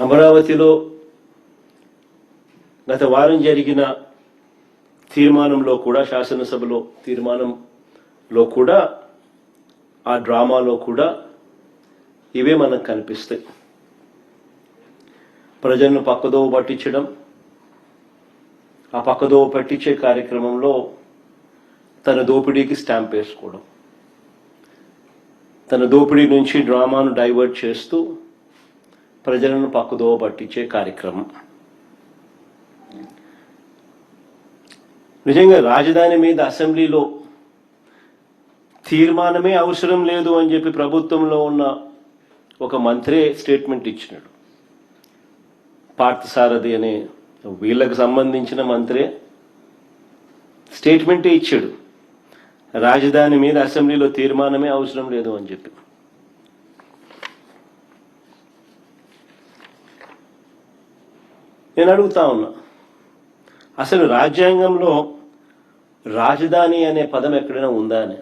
అమరావతిలో గత వారం జరిగిన తీర్మానంలో కూడా, శాసనసభలో తీర్మానంలో కూడా, ఆ డ్రామాలో కూడా ఇవే మనకు కనిపిస్తాయి. ప్రజలను పక్కదోవ పట్టించడం, ఆ పక్కదోవ పట్టించే కార్యక్రమంలో తన దోపిడీకి స్టాంప్ వేసుకోవడం, తన దోపిడీ నుంచి డ్రామాను డైవర్ట్ చేస్తూ ప్రజలను పక్కదోవ పట్టించే కార్యక్రమం. నిజంగా రాజధాని మీద అసెంబ్లీలో తీర్మానమే అవసరం లేదు అని చెప్పి ప్రభుత్వంలో ఉన్న ఒక మంత్రే స్టేట్మెంట్ ఇచ్చినాడు. పార్థసారథి అనే వీళ్ళకు సంబంధించిన మంత్రే స్టేట్మెంటే ఇచ్చాడు, రాజధాని మీద అసెంబ్లీలో తీర్మానమే అవసరం లేదు అని చెప్పి. నేను అడుగుతా ఉన్నా, అసలు రాజ్యాంగంలో రాజధాని అనే పదం ఎక్కడైనా ఉందా అని?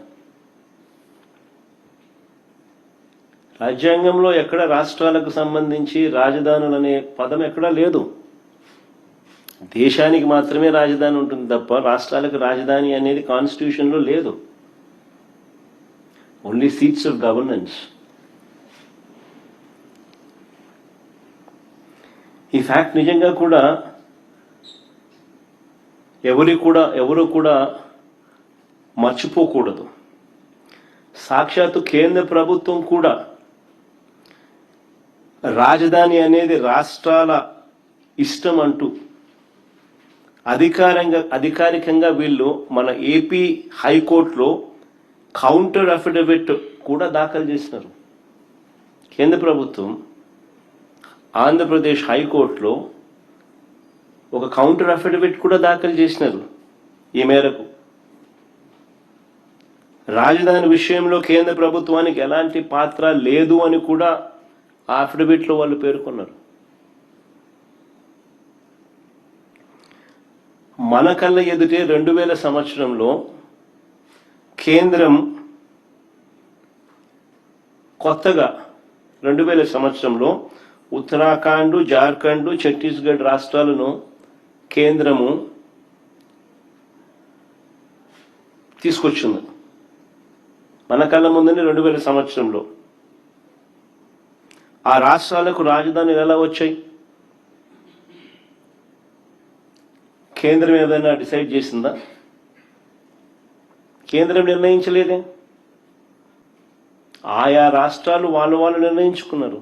రాజ్యాంగంలో ఎక్కడ రాష్ట్రాలకు సంబంధించి రాజధానులు అనే పదం ఎక్కడా లేదు. దేశానికి మాత్రమే రాజధాని ఉంటుంది తప్ప రాష్ట్రాలకు రాజధాని అనేది కాన్స్టిట్యూషన్లో లేదు. Only seats of governance. ఈ ఫ్యాక్ట్ నిజంగా కూడా ఎవరు కూడా మర్చిపోకూడదు. సాక్షాత్తు కేంద్ర ప్రభుత్వం కూడా రాజధాని రాష్ట్రాల ఇష్టం అంటూ అధికారికంగా వీళ్ళు మన ఏపీ హైకోర్టులో కౌంటర్ అఫిడవిట్ కూడా దాఖలు చేసినారు. కేంద్ర ప్రభుత్వం ఆంధ్రప్రదేశ్ హైకోర్టులో ఒక కౌంటర్ అఫిడవిట్ కూడా దాఖలు చేసినారు. ఈ మేరకు రాజధాని విషయంలో కేంద్ర ప్రభుత్వానికి ఎలాంటి పాత్ర లేదు అని కూడా ఆ అఫిడవిట్లో వాళ్ళు పేర్కొన్నారు. మన కళ్ళ ఎదుటే 2000 సంవత్సరంలో కేంద్రం కొత్తగా 2000 సంవత్సరంలో ఉత్తరాఖండ్, జార్ఖండ్, ఛత్తీస్గఢ్ రాష్ట్రాలను కేంద్రము తీసుకొచ్చింది. మన కళ్ళ ముందునే 2000 సంవత్సరంలో ఆ రాష్ట్రాలకు రాజధానులు ఎలా వచ్చాయి? కేంద్రం ఏదైనా డిసైడ్ చేసిందా? కేంద్రం నిర్ణయించలేదే. ఆయా రాష్ట్రాలు వాళ్ళు నిర్ణయించుకున్నారు.